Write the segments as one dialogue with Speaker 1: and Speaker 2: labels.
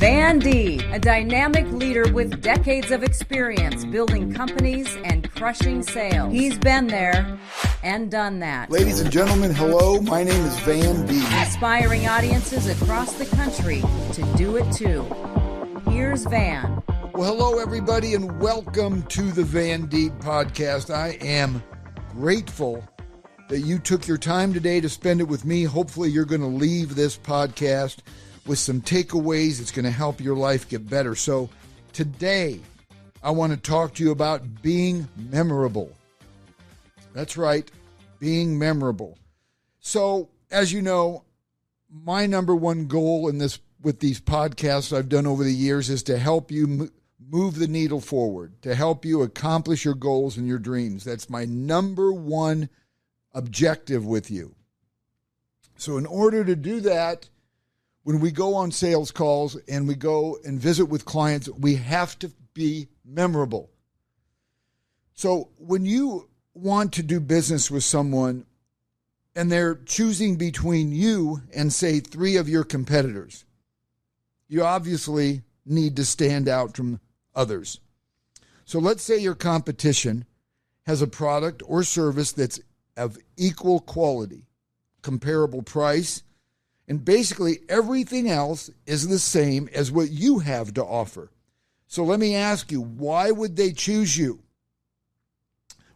Speaker 1: Van Deeb, a dynamic leader with decades of experience building companies and crushing sales. He's been there and done that.
Speaker 2: Ladies and gentlemen, hello. My name is Van Deeb.
Speaker 1: Inspiring audiences across the country to do it too. Here's Van.
Speaker 2: Well, hello, everybody, and welcome to the Van Deeb podcast. I am grateful that you took your time today to spend it with me. Hopefully, you're going to leave this podcast with some takeaways. It's going to help your life get better. So today, I want to talk to you about being memorable. That's right, being memorable. So, as you know, my number one goal in this with these podcasts I've done over the years is to help you move the needle forward, to help you accomplish your goals and your dreams. That's my number one objective with you. So in order to do that, when we go on sales calls and we go and visit with clients, we have to be memorable. So when you want to do business with someone and they're choosing between you and, say, 3 of your competitors, you obviously need to stand out from others. So let's say your competition has a product or service that's of equal quality, comparable price, and basically everything else is the same as what you have to offer. So let me ask you, why would they choose you?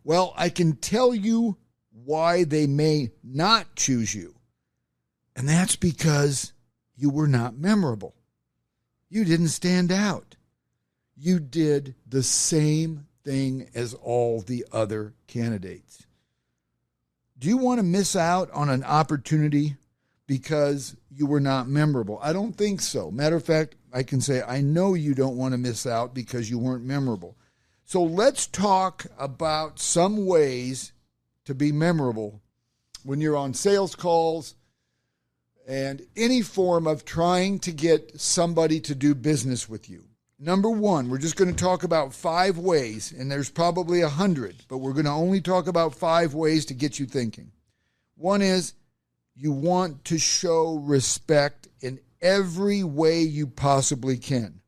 Speaker 2: Well, I can tell you why they may not choose you. And that's because you were not memorable. You didn't stand out. You did the same thing as all the other candidates. Do you want to miss out on an opportunity because you were not memorable? I don't think so. Matter of fact, I can say I know you don't want to miss out because you weren't memorable. So let's talk about some ways to be memorable when you're on sales calls and any form of trying to get somebody to do business with you. Number one, we're just going to talk about 5 ways, and there's probably 100, but we're going to only talk about 5 ways to get you thinking. One is you want to show respect in every way you possibly can.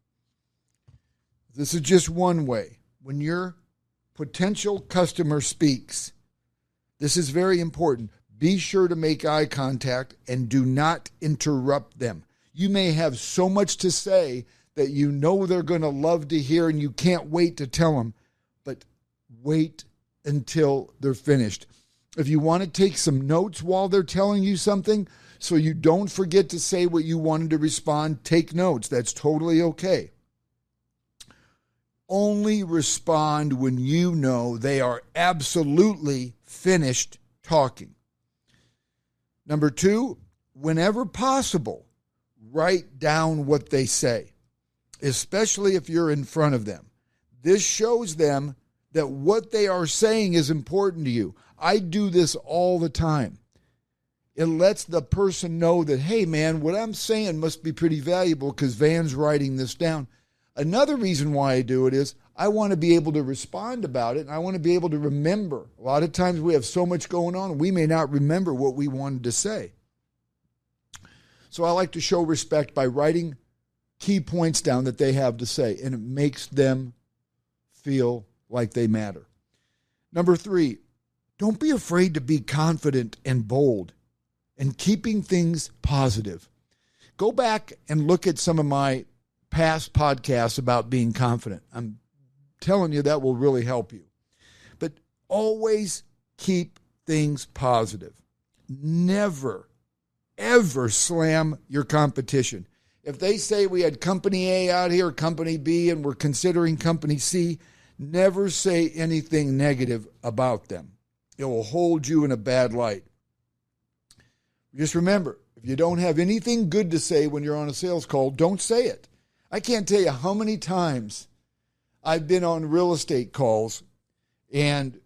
Speaker 2: This is just one way. When your potential customer speaks, this is very important. Be sure to make eye contact and do not interrupt them. You may have so much to say that you know they're going to love to hear and you can't wait to tell them, but wait until they're finished. If you want to take some notes while they're telling you something so you don't forget to say what you wanted to respond, take notes. That's totally okay. Only respond when you know they are absolutely finished talking. Number 2, whenever possible, write down what they say, especially if you're in front of them. This shows them that what they are saying is important to you. I do this all the time. It lets the person know that, hey, man, what I'm saying must be pretty valuable because Van's writing this down. Another reason why I do it is I want to be able to respond about it, and I want to be able to remember. A lot of times we have so much going on, we may not remember what we wanted to say. So I like to show respect by writing key points down that they have to say, and it makes them feel like they matter. Number 3, don't be afraid to be confident and bold and keeping things positive. Go back and look at some of my past podcasts about being confident. I'm telling you that will really help you. But always keep things positive. Never, ever slam your competition. If they say we had company A out here, company B, and we're considering company C, never say anything negative about them. It will hold you in a bad light. Just remember, if you don't have anything good to say when you're on a sales call, don't say it. I can't tell you how many times I've been on real estate calls and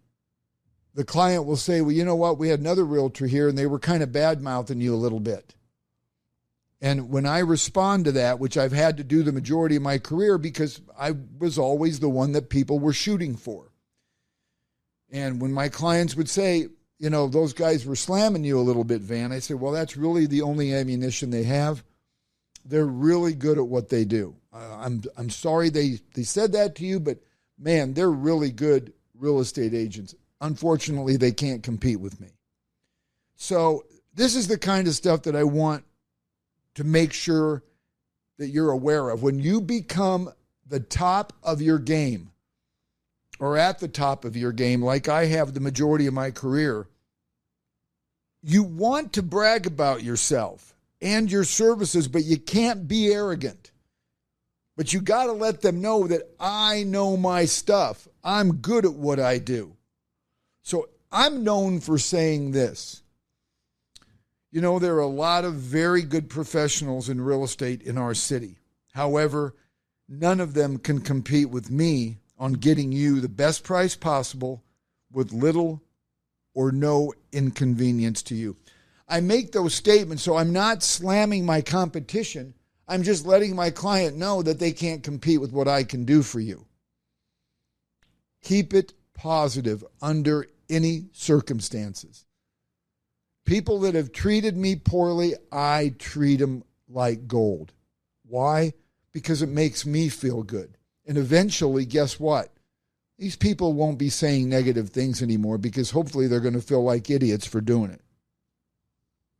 Speaker 2: the client will say, well, you know what, we had another realtor here and they were kind of bad-mouthing you a little bit. And when I respond to that, which I've had to do the majority of my career because I was always the one that people were shooting for. And when my clients would say, you know, those guys were slamming you a little bit, Van, I said, well, that's really the only ammunition they have. They're really good at what they do. I'm sorry they said that to you, but man, they're really good real estate agents. Unfortunately, they can't compete with me. So this is the kind of stuff that I want to make sure that you're aware of. When you become the top of your game, or at the top of your game, like I have the majority of my career, you want to brag about yourself and your services, but you can't be arrogant. But you got to let them know that I know my stuff. I'm good at what I do. So I'm known for saying this. You know, there are a lot of very good professionals in real estate in our city. However, none of them can compete with me on getting you the best price possible with little or no inconvenience to you. I make those statements, so I'm not slamming my competition. I'm just letting my client know that they can't compete with what I can do for you. Keep it positive under any circumstances. People that have treated me poorly, I treat them like gold. Why? Because it makes me feel good. And eventually, guess what? These people won't be saying negative things anymore because hopefully they're going to feel like idiots for doing it.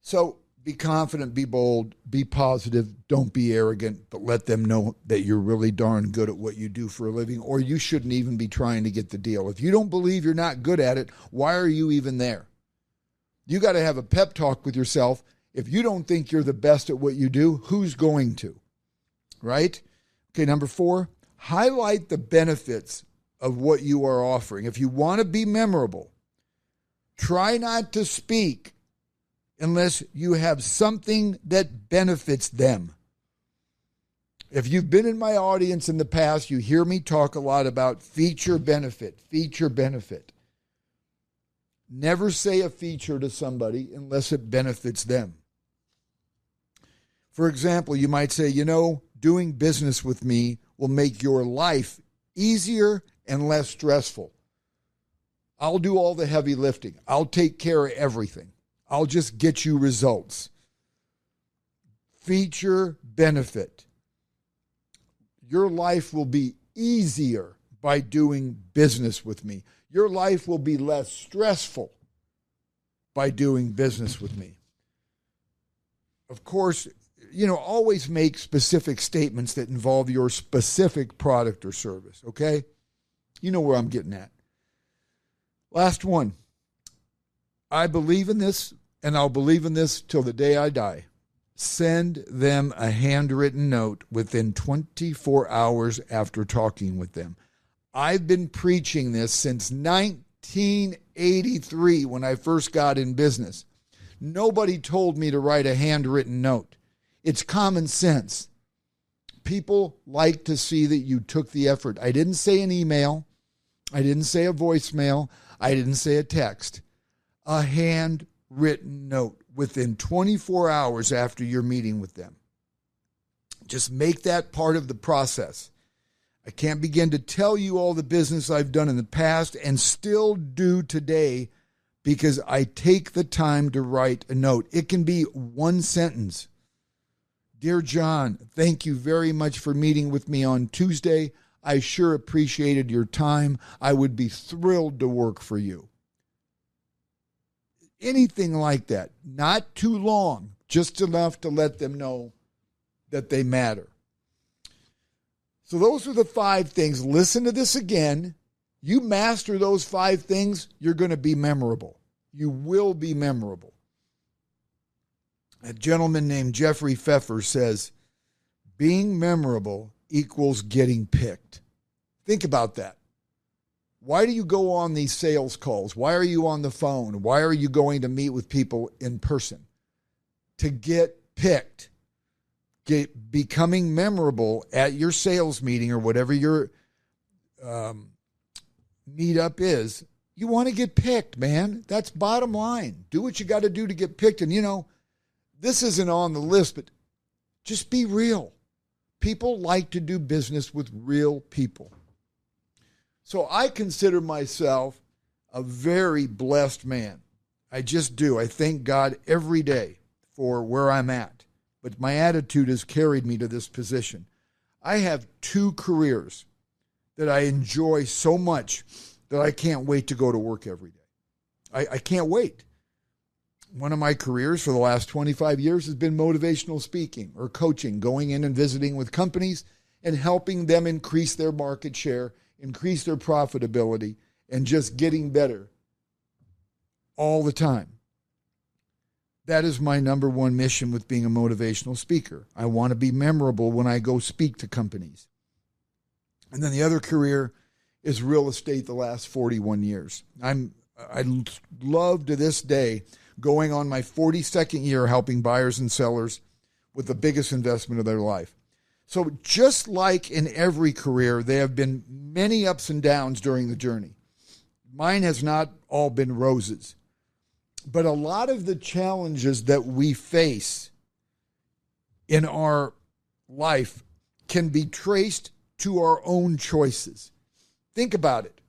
Speaker 2: So be confident, be bold, be positive, don't be arrogant, but let them know that you're really darn good at what you do for a living, or you shouldn't even be trying to get the deal. If you don't believe you're not good at it, why are you even there? You got to have a pep talk with yourself. If you don't think you're the best at what you do, who's going to? Right? Okay, number 4, highlight the benefits of what you are offering. If you want to be memorable, try not to speak unless you have something that benefits them. If you've been in my audience in the past, you hear me talk a lot about feature benefit, feature benefit. Never say a feature to somebody unless it benefits them. For example, you might say, you know, doing business with me will make your life easier and less stressful. I'll do all the heavy lifting. I'll take care of everything. I'll just get you results. Feature benefit. Your life will be easier by doing business with me. Your life will be less stressful by doing business with me. Of course, you know, always make specific statements that involve your specific product or service, okay? You know where I'm getting at. Last one. I believe in this, and I'll believe in this till the day I die. Send them a handwritten note within 24 hours after talking with them. I've been preaching this since 1983 when I first got in business. Nobody told me to write a handwritten note. It's common sense. People like to see that you took the effort. I didn't say an email. I didn't say a voicemail. I didn't say a text. A handwritten note within 24 hours after your meeting with them. Just make that part of the process. I can't begin to tell you all the business I've done in the past and still do today because I take the time to write a note. It can be one sentence. Dear John, thank you very much for meeting with me on Tuesday. I sure appreciated your time. I would be thrilled to work for you. Anything like that. Not too long, just enough to let them know that they matter. So those are the 5 things. Listen to this again. You master those 5 things, you're going to be memorable. You will be memorable. A gentleman named Jeffrey Pfeffer says, being memorable equals getting picked. Think about that. Why do you go on these sales calls? Why are you on the phone? Why are you going to meet with people in person? To get picked. Becoming memorable at your sales meeting or whatever your meetup is, you want to get picked, man. That's bottom line. Do what you got to do to get picked. And, you know, this isn't on the list, but just be real. People like to do business with real people. So I consider myself a very blessed man. I just do. I thank God every day for where I'm at. but my attitude has carried me to this position. I have 2 careers that I enjoy so much that I can't wait to go to work every day. I can't wait. One of my careers for the last 25 years has been motivational speaking or coaching, going in and visiting with companies and helping them increase their market share, increase their profitability, and just getting better all the time. That is my number one mission with being a motivational speaker. I want to be memorable when I go speak to companies. And then the other career is real estate the last 41 years. I love to this day going on my 42nd year helping buyers and sellers with the biggest investment of their life. So just like in every career, there have been many ups and downs during the journey. Mine has not all been roses. But a lot of the challenges that we face in our life can be traced to our own choices. Think about it.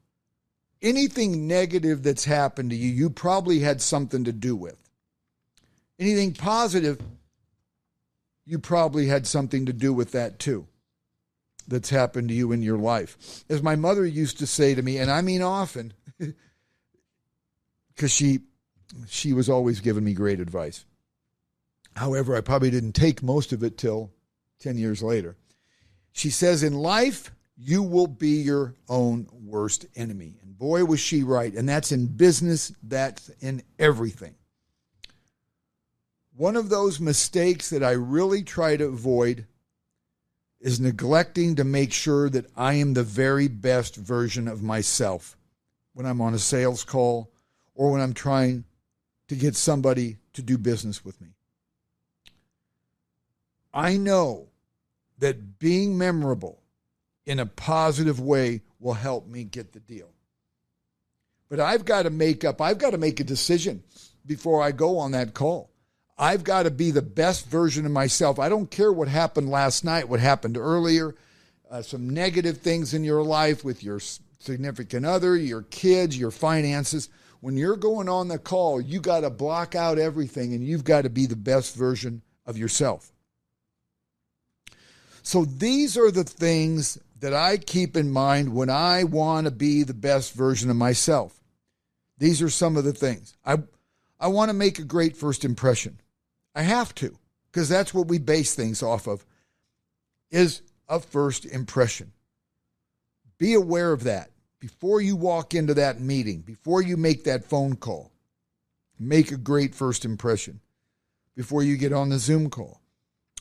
Speaker 2: Anything negative that's happened to you, you probably had something to do with. Anything positive, you probably had something to do with that too, that's happened to you in your life. As my mother used to say to me, and I mean often, because she was always giving me great advice. However, I probably didn't take most of it till 10 years later. She says, in life, you will be your own worst enemy. And boy, was she right. And that's in business, that's in everything. One of those mistakes that I really try to avoid is neglecting to make sure that I am the very best version of myself when I'm on a sales call or when I'm trying to get somebody to do business with me. I know that being memorable in a positive way will help me get the deal. But I've got to make a decision before I go on that call. I've got to be the best version of myself. I don't care what happened last night, what happened earlier, some negative things in your life with your significant other, your kids, your finances. When you're going on the call, you got to block out everything and you've got to be the best version of yourself. So these are the things that I keep in mind when I want to be the best version of myself. These are some of the things. I want to make a great first impression. I have to, because that's what we base things off of, is a first impression. Be aware of that. Before you walk into that meeting, before you make that phone call, make a great first impression before you get on the Zoom call.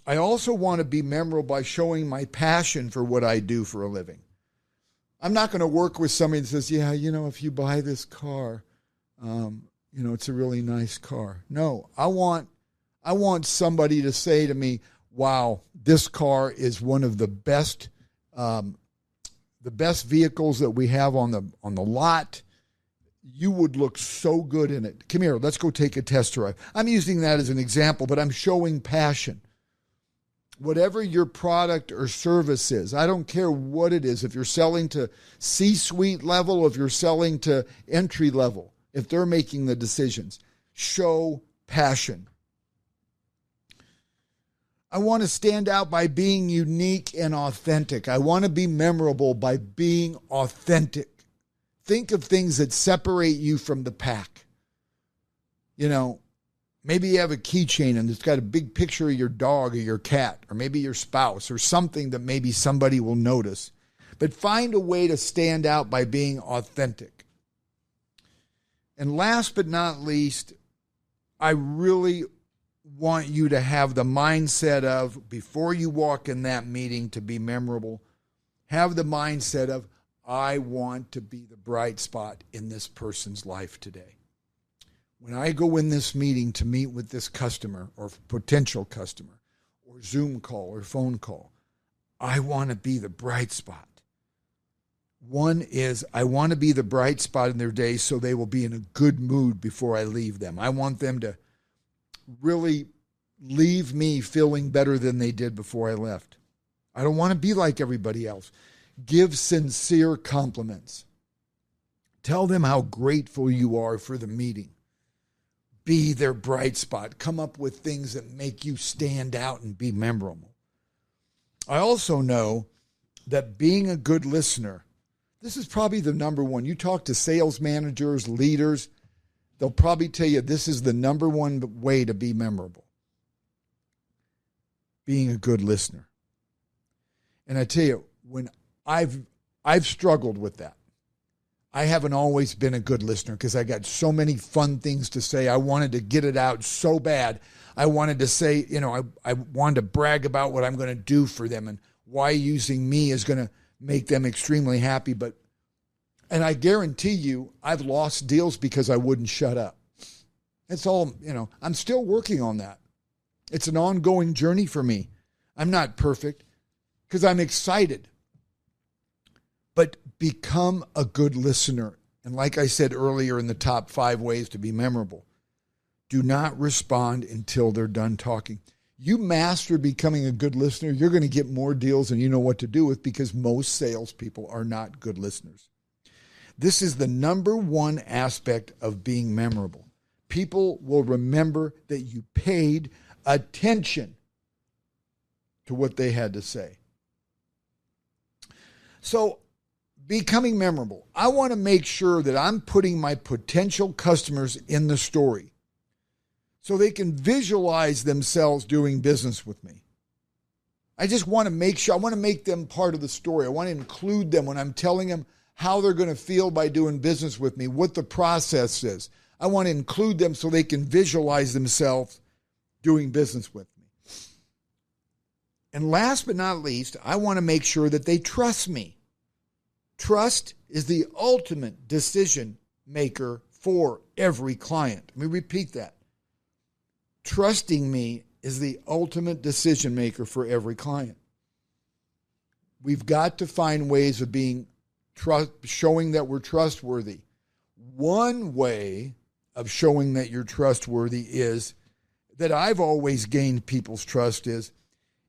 Speaker 2: I also want to be memorable by showing my passion for what I do for a living. I'm not going to work with somebody that says, yeah, if you buy this car, it's a really nice car. No, I want somebody to say to me, wow, this car is one of the best vehicles that we have on the lot. You would look so good in it. Come here, let's go take a test drive. I'm using that as an example, but I'm showing passion. Whatever your product or service is, I don't care what it is. If you're selling to C-suite level, if you're selling to entry level, if they're making the decisions, show passion. I want to stand out by being unique and authentic. I want to be memorable by being authentic. Think of things that separate you from the pack. Maybe you have a keychain and it's got a big picture of your dog or your cat, or maybe your spouse, or something that maybe somebody will notice. But find a way to stand out by being authentic. And last but not least, I really want you to have the mindset of, before you walk in that meeting to be memorable, have the mindset of, I want to be the bright spot in this person's life today. When I go in this meeting to meet with this customer or potential customer or Zoom call or phone call, I want to be the bright spot. One is, I want to be the bright spot in their day so they will be in a good mood before I leave them. I want them to really leave me feeling better than they did before I left. I don't want to be like everybody else. Give sincere compliments. Tell them how grateful you are for the meeting. be their bright spot. Come up with things that make you stand out and be memorable. I also know that being a good listener, this is probably the number one. You talk to sales managers, leaders, they'll probably tell you this is the number one way to be memorable. Being a good listener. And I tell you, when I've struggled with that. I haven't always been a good listener because I got so many fun things to say. I wanted to get it out so bad. I wanted to say, I wanted to brag about what I'm going to do for them and why using me is going to make them extremely happy. And I guarantee you, I've lost deals because I wouldn't shut up. It's all, I'm still working on that. It's an ongoing journey for me. I'm not perfect because I'm excited. But become a good listener. And like I said earlier in the top 5 ways to be memorable, do not respond until they're done talking. You master becoming a good listener, you're going to get more deals than you know what to do with because most salespeople are not good listeners. This is the number one aspect of being memorable. People will remember that you paid attention to what they had to say. So, becoming memorable, I want to make sure that I'm putting my potential customers in the story so they can visualize themselves doing business with me. I just want to make sure, I want to make them part of the story. I want to include them when I'm telling them how they're going to feel by doing business with me, what the process is. I want to include them so they can visualize themselves doing business with me. And last but not least, I want to make sure that they trust me. Trust is the ultimate decision maker for every client. Let me repeat that. Trusting me is the ultimate decision maker for every client. We've got to find ways of showing that we're trustworthy. One way of showing that you're trustworthy is that I've always gained people's trust is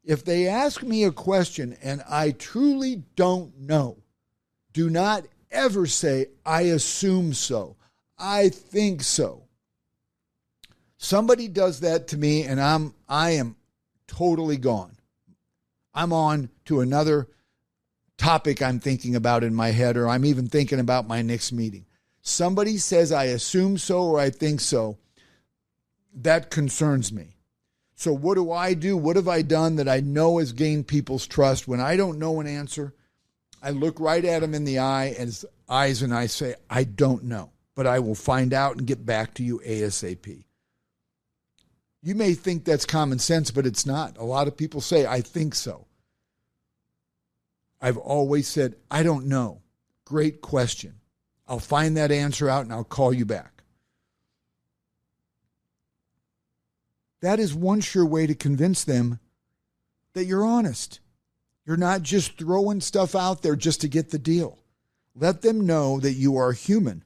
Speaker 2: if they ask me a question and I truly don't know, do not ever say, I assume so. I think so. Somebody does that to me and I am totally gone. I'm on to another topic I'm thinking about in my head, or I'm even thinking about my next meeting. Somebody says, I assume so or I think so. That concerns me. So what do I do? What have I done that I know has gained people's trust? When I don't know an answer, I look right at them in the eyes and I say, I don't know, but I will find out and get back to you ASAP. You may think that's common sense, but it's not. A lot of people say, I think so. I've always said, I don't know. Great question. I'll find that answer out and I'll call you back. That is one sure way to convince them that you're honest. You're not just throwing stuff out there just to get the deal. Let them know that you are human.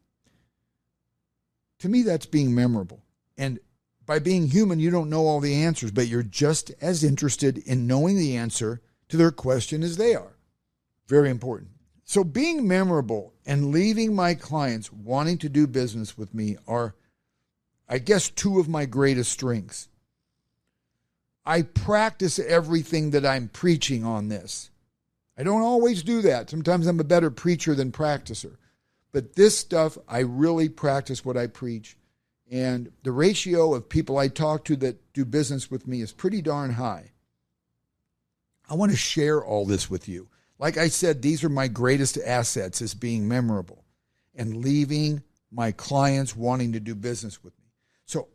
Speaker 2: To me, that's being memorable. And by being human, you don't know all the answers, but you're just as interested in knowing the answer to their question as they are. Very important. So being memorable and leaving my clients wanting to do business with me are, I guess, 2 of my greatest strengths. I practice everything that I'm preaching on this. I don't always do that. Sometimes I'm a better preacher than practicer. But this stuff, I really practice what I preach. And the ratio of people I talk to that do business with me is pretty darn high. I want to share all this with you. Like I said, these are my greatest assets, is being memorable and leaving my clients wanting to do business with me. So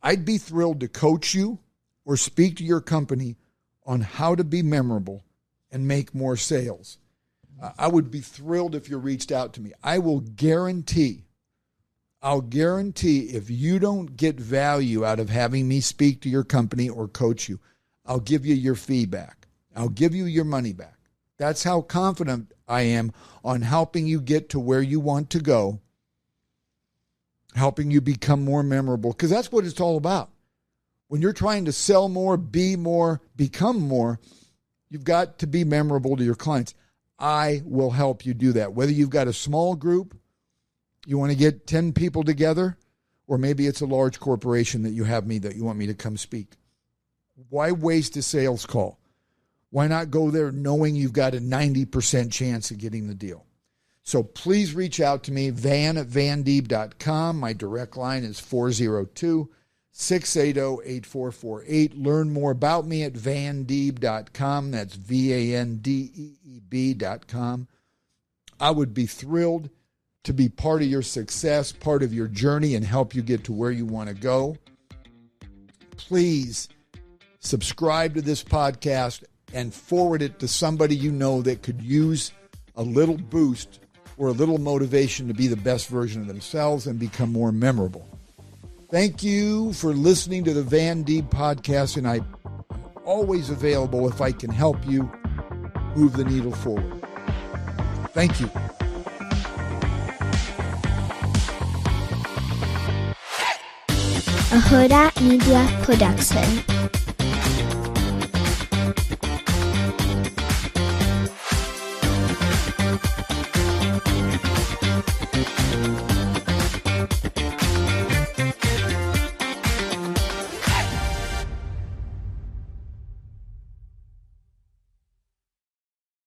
Speaker 2: I'd be thrilled to coach you or speak to your company on how to be memorable and make more sales. I would be thrilled if you reached out to me. I'll guarantee if you don't get value out of having me speak to your company or coach you, I'll give you your fee back. I'll give you your money back. That's how confident I am on helping you get to where you want to go, helping you become more memorable, because that's what it's all about. When you're trying to sell more, be more, become more, you've got to be memorable to your clients. I will help you do that. Whether you've got a small group, you want to get 10 people together, or maybe it's a large corporation that you want me to come speak. Why waste a sales call? Why not go there knowing you've got a 90% chance of getting the deal? So please reach out to me, van@vandeeb.com. My direct line is 402-680-8448. Learn more about me at vandeeb.com. That's VANDEEB.com. I would be thrilled to be part of your success, part of your journey, and help you get to where you want to go. Please subscribe to this podcast and forward it to somebody you know that could use a little boost or a little motivation to be the best version of themselves and become more memorable. Thank you for listening to the Van Deeb podcast, and I'm always available if I can help you move the needle forward. Thank you.
Speaker 3: A Huda Media Production.